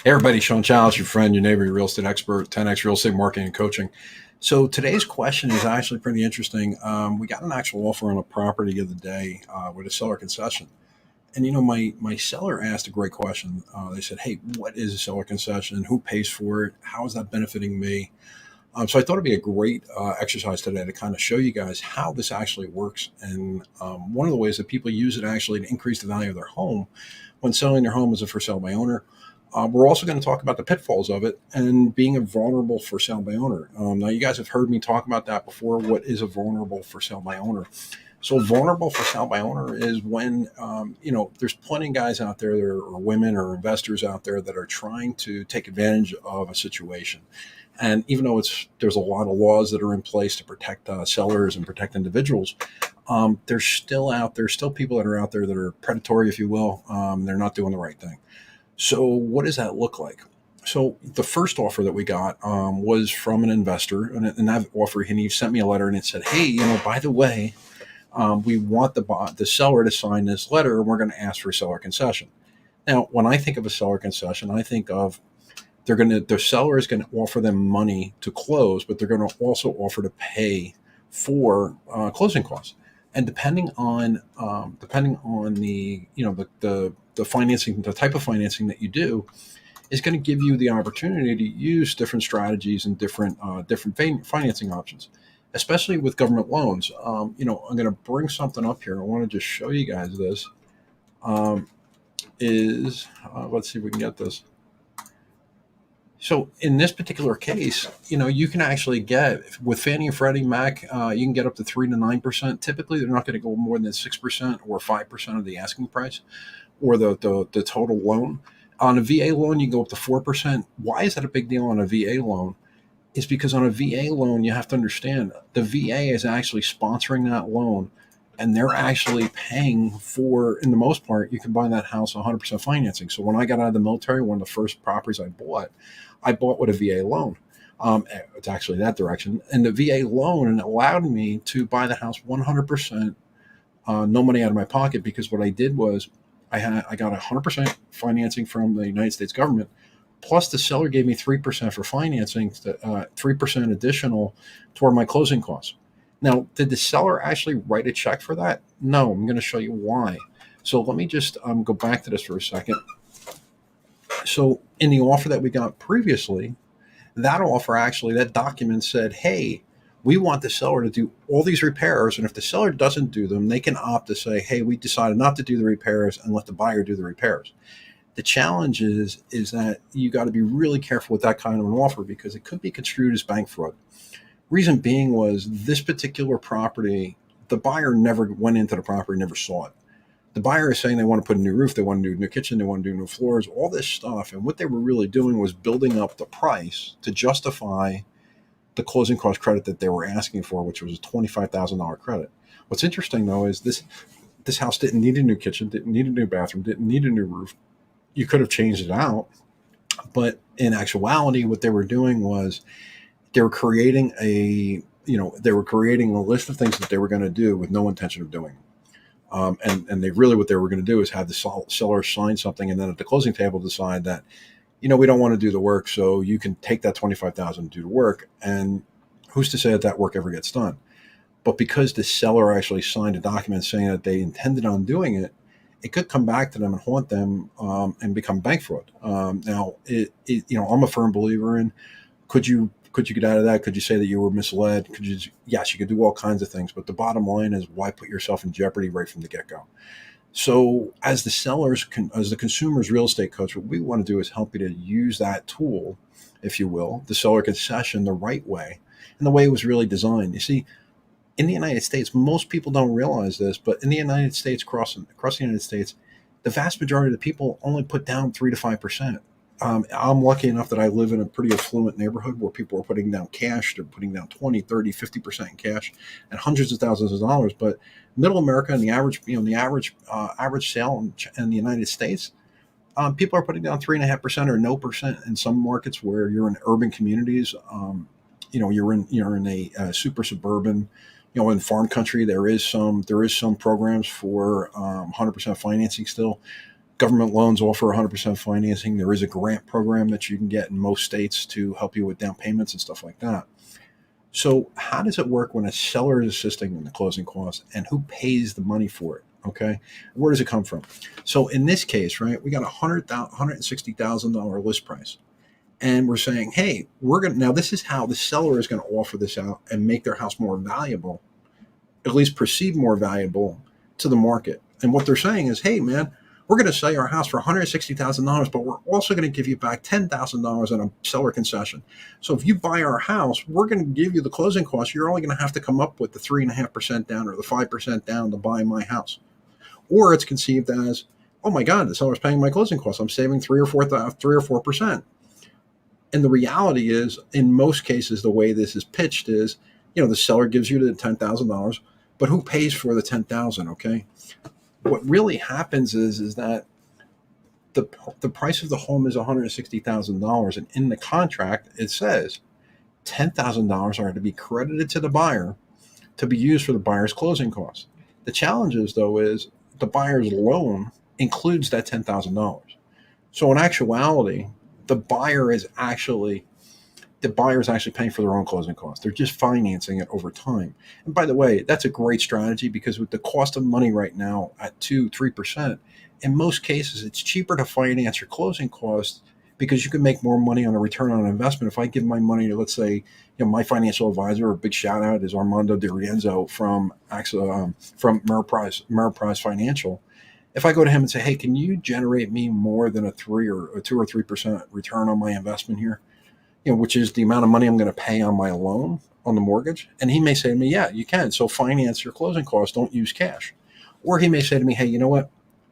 Hey everybody, Sean Shallis, your friend, your neighbor, your real estate expert, 10x real estate marketing and coaching. So today's question is actually pretty interesting. We got an actual offer on a property the other day with a seller concession. And my seller asked a great question. They said, "Hey, what is a seller concession? Who pays for it? How is that benefiting me?" So I thought it'd be a great exercise today to kind of show you guys how this actually works. And one of the ways that people use it actually to increase the value of their home when selling their home as a for sale by owner. We're also going to talk about the pitfalls of it and being a vulnerable for sale by owner. Now, you guys have heard me talk about that before. What is a vulnerable for sale by owner? So, vulnerable for sale by owner is when, there's plenty of guys out there or women or investors out there that are trying to take advantage of a situation. And even though there's a lot of laws that are in place to protect sellers and protect individuals, there's still people that are out there that are predatory, if you will. They're not doing the right thing. So what does that look like? So the first offer that we got was from an investor, and that offer, and he sent me a letter and it said, "Hey, by the way, we want the seller to sign this letter, and we're going to ask for a seller concession." Now, when I think of a seller concession, I think of the seller is going to offer them money to close, but they're going to also offer to pay for closing costs. And depending on the financing, the type of financing that you do, is going to give you the opportunity to use different strategies and different financing options, especially with government loans. I'm going to bring something up here. I want to just show you guys this. Let's see if we can get this. So in this particular case, you can actually get with Fannie and Freddie Mac, you can get up to 3 to 9%. Typically, they're not going to go more than 6% or 5% of the asking price or the total loan. On a VA loan, you go up to 4%. Why is that a big deal on a VA loan? Is because on a VA loan, you have to understand the VA is actually sponsoring that loan, and they're actually paying for, in the most part, you can buy that house 100% financing. So when I got out of the military, one of the first properties I bought with a VA loan. It's actually that direction. And the VA loan allowed me to buy the house 100%, no money out of my pocket, because what I did was I got 100% financing from the United States government, plus the seller gave me 3% for financing, 3% additional toward my closing costs. Now, did the seller actually write a check for that? No, I'm going to show you why. So let me just go back to this for a second. So in the offer that we got previously, that document said, "Hey, we want the seller to do all these repairs. And if the seller doesn't do them, they can opt to say, hey, we decided not to do the repairs and let the buyer do the repairs." The challenge is that you got to be really careful with that kind of an offer because it could be construed as bank fraud. Reason being was this particular property, the buyer never went into the property, never saw it. The buyer is saying they want to put a new roof, they want to do a new kitchen, they want to do new floors, all this stuff. And what they were really doing was building up the price to justify the closing cost credit that they were asking for, which was a $25,000 credit. What's interesting, though, is this house didn't need a new kitchen, didn't need a new bathroom, didn't need a new roof. You could have changed it out. But in actuality, what they were doing was they were creating a list of things that they were going to do with no intention of doing. And what they were going to do is have the seller sign something, and then at the closing table decide that, we don't want to do the work, so you can take that $25,000 and do the work. And who's to say that work ever gets done? But because the seller actually signed a document saying that they intended on doing it, it could come back to them and haunt them and become bank fraud. Now, I'm a firm believer in could you get out of that? Could you say that you were misled? Yes, you could do all kinds of things, but the bottom line is why put yourself in jeopardy right from the get-go? So as the consumer's real estate coach, what we want to do is help you to use that tool, if you will, the seller concession, the right way, and the way it was really designed. You see, in the United States, most people don't realize this, but in the United States, across the United States, the vast majority of the people only put down 3 to 5%. I'm lucky enough that I live in a pretty affluent neighborhood where people are putting down cash. They're putting down 20, 30, 50% in cash and hundreds of thousands of dollars. But middle America and the average sale in the United States, people are putting down 3.5% or no percent in some markets where you're in urban communities. You're in a super suburban, in farm country. There is some programs for 100% financing still. Government loans offer 100% financing. There is a grant program that you can get in most states to help you with down payments and stuff like that. So, how does it work when a seller is assisting in the closing costs, and who pays the money for it? Okay, where does it come from? So, in this case, right, we got a $160,000 list price, and we're saying, hey, we're gonna now. This is how the seller is going to offer this out and make their house more valuable, at least perceived more valuable to the market. And what they're saying is, hey, man, we're going to sell your house for $160,000, but we're also going to give you back $10,000 in a seller concession. So if you buy our house, we're going to give you the closing costs. You're only going to have to come up with the 3.5% down or the 5% down to buy my house. Or it's conceived as, oh my God, the seller's paying my closing costs. I'm saving 3 or 4%. And the reality is, in most cases, the way this is pitched is, the seller gives you the $10,000, but who pays for the $10,000? Okay. What really happens is that the price of the home is $160,000, and in the contract it says $10,000 are to be credited to the buyer to be used for the buyer's closing costs. The challenge is, though, is the buyer's loan includes that $10,000. So in actuality, the buyer is actually paying for their own closing costs. They're just financing it over time. And by the way, that's a great strategy, because with the cost of money right now at 2-3%, in most cases, it's cheaper to finance your closing costs because you can make more money on a return on investment. If I give my money to, let's say, my financial advisor, a big shout out is Armando DiRienzo from Ameriprise Financial. If I go to him and say, hey, can you generate me more than a 2 or 3% return on my investment here? Which is the amount of money I'm going to pay on my loan on the mortgage. And he may say to me, yeah, you can. So finance your closing costs. Don't use cash. Or he may say to me, hey, you know what?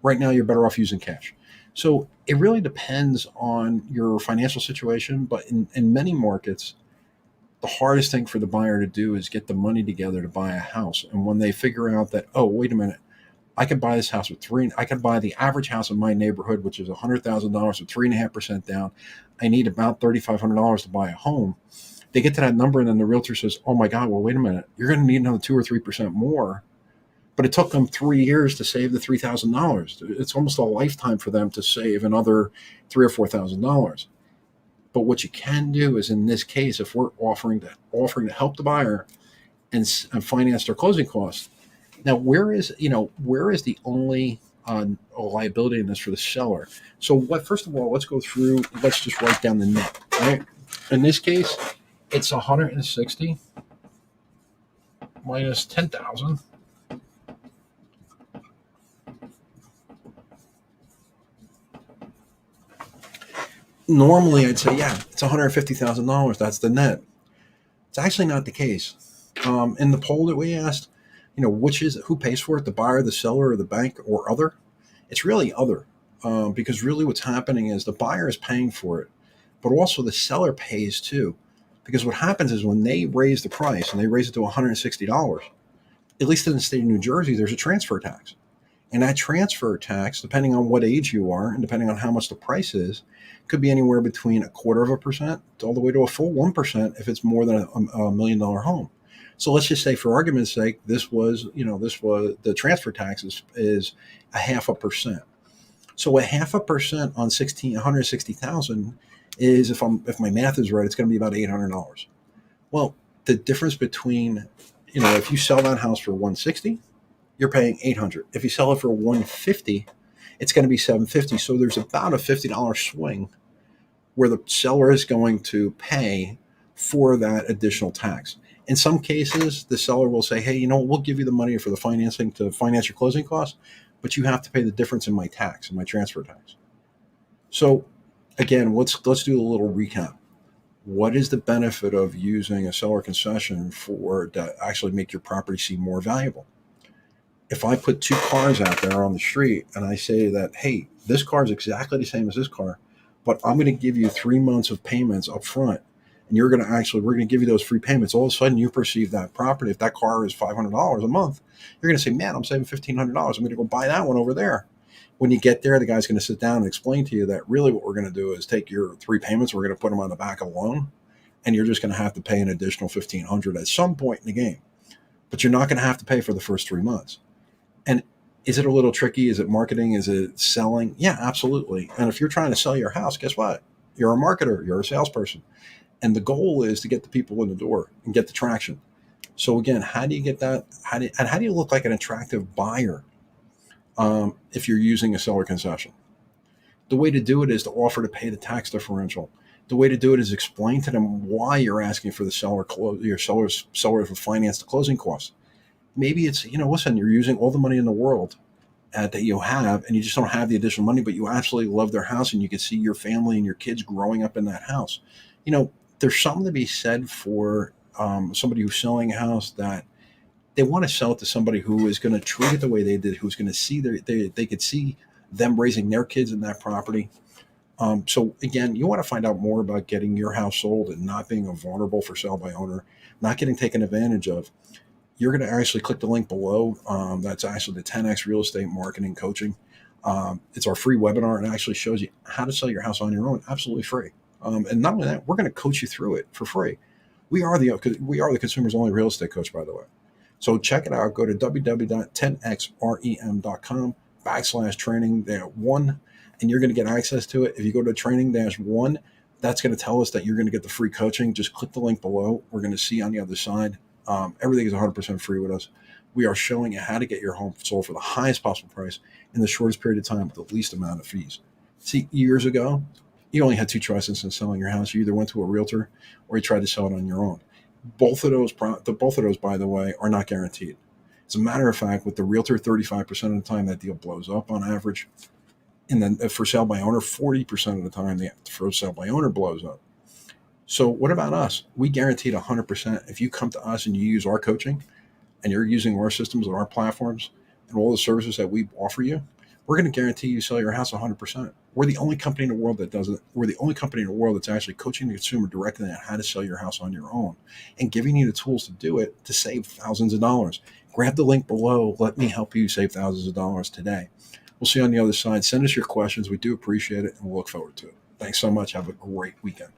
Right now, you're better off using cash. So it really depends on your financial situation. But in many markets, the hardest thing for the buyer to do is get the money together to buy a house. And when they figure out that, oh, wait a minute, I could buy this house I could buy the average house in my neighborhood, which is $100,000 with 3.5% down. I need about $3,500 to buy a home. They get to that number, and then the realtor says, oh my God, well, wait a minute. You're going to need another 2 or 3% more. But it took them 3 years to save the $3,000. It's almost a lifetime for them to save another $3,000 or $4,000. But what you can do is, in this case, if we're offering to help the buyer and finance their closing costs, now, where is the only liability in this for the seller? So first of all, let's go through, let's just write down the net, right? In this case, it's 160 minus 10,000. Normally, I'd say, yeah, it's $150,000. That's the net. It's actually not the case. In the poll that we asked, who pays for it, the buyer, the seller, or the bank, or other? It's really other, because really what's happening is the buyer is paying for it, but also the seller pays too. Because what happens is when they raise the price and they raise it to $160, at least in the state of New Jersey, there's a transfer tax. And that transfer tax, depending on what age you are and depending on how much the price is, could be anywhere between 1/4% all the way to a full 1% if it's more than a $1 million home. So let's just say, for argument's sake, this was the transfer tax is 0.5%. So 0.5% on 160,000 is, if my math is right, it's going to be about $800. Well, the difference between, if you sell that house for 160, you're paying $800. If you sell it for 150, it's going to be $750. So there's about a $50 swing where the seller is going to pay for that additional tax. In some cases, the seller will say, hey, we'll give you the money for the financing to finance your closing costs, but you have to pay the difference in my tax, in my transfer tax. So again, let's do a little recap. What is the benefit of using a seller concession to actually make your property seem more valuable? If I put 2 cars out there on the street and I say that, hey, this car is exactly the same as this car, but I'm going to give you 3 months of payments up front, and we're going to give you those free payments. All of a sudden, you perceive that property. If that car is $500 a month, you're going to say, man, I'm saving $1,500. I'm going to go buy that one over there. When you get there, the guy's going to sit down and explain to you that really what we're going to do is take your 3 payments, we're going to put them on the back of the loan, and you're just going to have to pay an additional $1,500 at some point in the game. But you're not going to have to pay for the first 3 months. And Is it a little tricky? Is it marketing? Is it selling? Yeah, absolutely. And if you're trying to sell your house, guess what? You're a marketer, you're a salesperson. And the goal is to get the people in the door and get the traction. So again, how do you get that? How do you look like an attractive buyer if you're using a seller concession? The way to do it is to offer to pay the tax differential. The way to do it is explain to them why you're asking for the seller to finance the closing costs. Maybe it's, listen, you're using all the money in the world that you have, and you just don't have the additional money, but you absolutely love their house, and you can see your family and your kids growing up in that house. There's something to be said for somebody who's selling a house that they want to sell it to somebody who is going to treat it the way they did, who's going to see they could see them raising their kids in that property. So again, you want to find out more about getting your house sold and not being a vulnerable for sale by owner, not getting taken advantage of. You're going to actually click the link below. That's actually the 10X real estate marketing coaching. It's our free webinar, and it actually shows you how to sell your house on your own, absolutely free. And not only that, we're going to coach you through it for free. We are the consumer's only real estate coach, by the way. So check it out. Go to www.10xrem.com/training-1, and you're going to get access to it. If you go to training-1, that's going to tell us that you're going to get the free coaching. Just click the link below. We're going to see on the other side. Everything is 100% free with us. We are showing you how to get your home sold for the highest possible price in the shortest period of time with the least amount of fees. See, years ago, you only had two choices in selling your house. You either went to a realtor or you tried to sell it on your own. Both of those, by the way, are not guaranteed. As a matter of fact, with the realtor, 35% of the time that deal blows up on average. And then for sale by owner, 40% of the time the for sale by owner blows up. So what about us? We guaranteed 100%. If you come to us and you use our coaching and you're using our systems and our platforms and all the services that we offer you, we're going to guarantee you sell your house 100%. We're the only company in the world that does it. We're the only company in the world that's actually coaching the consumer directly on how to sell your house on your own and giving you the tools to do it to save thousands of dollars. Grab the link below. Let me help you save thousands of dollars today. We'll see you on the other side. Send us your questions. We do appreciate it, and we'll look forward to it. Thanks so much. Have a great weekend.